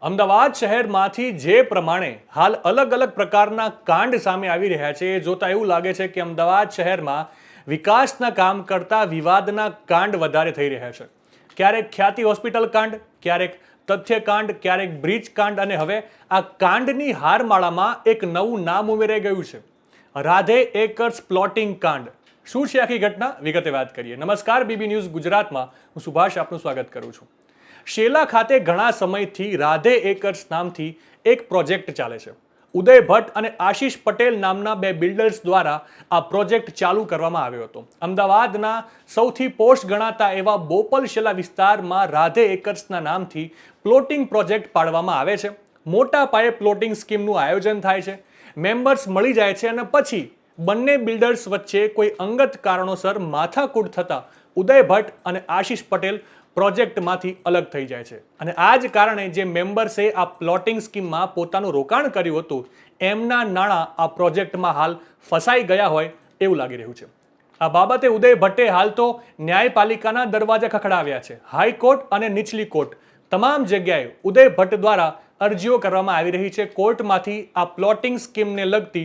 અમદાવાદ શહેરમાંથી જે પ્રમાણે હાલ અલગ અલગ પ્રકારના કાંડ સામે આવી રહ્યા છે એ જોતા એવું લાગે છે કે અમદાવાદ શહેરમાં વિકાસના કામ કરતાં વિવાદના કાંડ વધારે થઈ રહ્યા છે. ક્યારેક ખ્યાતિ હોસ્પિટલ કાંડ, ક્યારેક તથ્યકાંડ, ક્યારેક બ્રિજ કાંડ અને હવે આ કાંડની હારમાળામાં એક નવું નામ ઉમેરાઈ ગયું છે, રાધે એકર્સ પ્લોટિંગ કાંડ. શું છે આખી ઘટના, વિગતે વાત કરીએ. નમસ્કાર, બીબી ન્યૂઝ ગુજરાતમાં હું સુભાષ આપનું સ્વાગત કરું છું. શેલા ખાતે ઘણા સમયથી રાધે એકર્સ નામથી એક પ્રોજેક્ટ ચાલે છે. ઉદય ભટ્ટ અને આશીષ પટેલ નામના બે બિલ્ડર્સ દ્વારા આ પ્રોજેક્ટ ચાલુ કરવામાં આવ્યો હતો. અમદાવાદના સૌથી પોશ ગણાતા એવા બોપલ શેલા વિસ્તારમાં રાધે એકર્સના નામથી પ્લોટિંગ પ્રોજેક્ટ પાડવામાં આવે છે. મોટા પાયે પ્લોટિંગ સ્કીમનું આયોજન થાય છે, મેમ્બર્સ મળી જાય છે અને પછી બંને બિલ્ડર્સ વચ્ચે કોઈ અંગત કારણોસર માથાકૂટ થતા ઉદય ભટ્ટ અને આશીષ પટેલ પ્રોજેક્ટમાંથી અલગ થઈ જાય છે અને આ જ કારણે જે મેમ્બર્સે આ પ્લોટિંગ સ્કીમમાં પોતાનું રોકાણ કર્યું હતું એમના નાણાં આ પ્રોજેક્ટમાં હાલ ફસાઈ ગયા હોય એવું લાગી રહ્યું છે. આ બાબતે ઉદય ભટ્ટે હાલ તો ન્યાયપાલિકાના દરવાજા ખખડાવ્યા છે. હાઈકોર્ટ અને નીચલી કોર્ટ તમામ જગ્યાએ ઉદય ભટ્ટ દ્વારા અરજીઓ કરવામાં આવી રહી છે. કોર્ટમાંથી આ પ્લોટિંગ સ્કીમને લગતી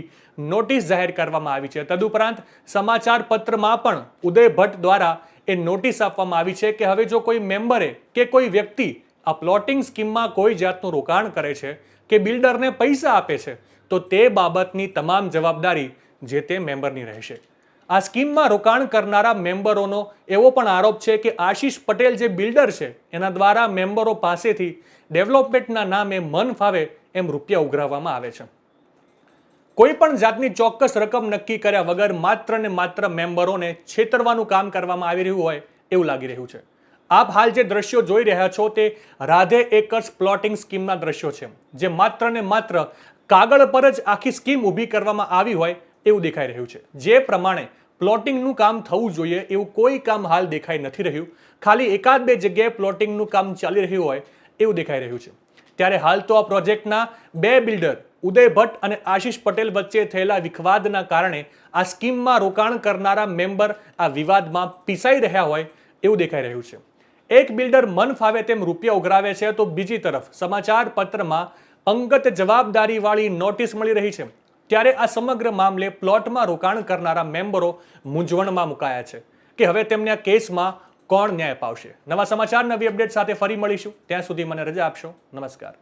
નોટિસ જાહેર કરવામાં આવી છે. તદુપરાંત સમાચાર પત્રમાં પણ ઉદય ભટ્ટ દ્વારા એ નોટિસ આપવામાં આવી છે કે હવે જો કોઈ મેમ્બરે કે કોઈ વ્યક્તિ આ પ્લોટિંગ સ્કીમમાં કોઈ જાતનું રોકાણ કરે છે કે બિલ્ડરને પૈસા આપે છે તો તે બાબતની તમામ જવાબદારી જે તે મેમ્બરની રહેશે. આ સ્કીમમાં રોકાણ કરનારા મેમ્બરોનો એવો પણ આરોપ છે કે આશીષ પટેલ જે બિલ્ડર છે એના દ્વારા મેમ્બરો પાસેથી ડેવલપમેન્ટના નામે મન ફાવે એમ રૂપિયા ઉઘરાવવામાં આવે છે. કોઈ પણ જાતની ચોક્કસ રકમ નક્કી કર્યા વગર માત્ર ને માત્ર મેમ્બરોને છેતરવાનું કામ કરવામાં આવી રહ્યું હોય એવું લાગી રહ્યું છે. આપ હાલ જે દ્રશ્યો જોઈ રહ્યા છો તે રાધે એકર્સ પ્લોટિંગ સ્કીમના દ્રશ્યો છે, જે માત્ર ને માત્ર કાગળ પર જ આખી સ્કીમ ઊભી કરવામાં આવી હોય એવું દેખાઈ રહ્યું છે. જે પ્રમાણે પ્લોટિંગનું કામ થવું જોઈએ એવું કોઈ કામ હાલ દેખાઈ નથી રહ્યું. ખાલી એકાદ બે જગ્યાએ પ્લોટિંગનું કામ ચાલી રહ્યું હોય એવું દેખાઈ રહ્યું છે. ત્યારે હાલ તો આ પ્રોજેક્ટના બે બિલ્ડર ઉદય ભટ્ટ અને આશીષ પટેલ વચ્ચે થયેલા વિવાદના કારણે આ સ્કીમમાં રોકાણ કરનારા મેમ્બર આ વિવાદમાં પીસાઈ રહ્યા હોય એવું દેખાઈ રહ્યું છે. એક બિલ્ડર મન ફાવે તેમ રૂપિયા ઉઘરાવે છે તો બીજી તરફ સમાચાર પત્રમાં અંગત જવાબદારીવાળી નોટિસ મળી રહી છે. ત્યારે આ સમગ્ર મામલે પ્લોટમાં રોકાણ કરનારા મેમ્બરો મૂંઝવણમાં મુકાયા છે કે હવે તેમને આ કેસમાં કોણ ન્યાય પાવશે. નવા સમાચાર, નવી અપડેટ સાથે ફરી મળીશું. ત્યાં સુધી મને રજા આપશો. નમસ્કાર.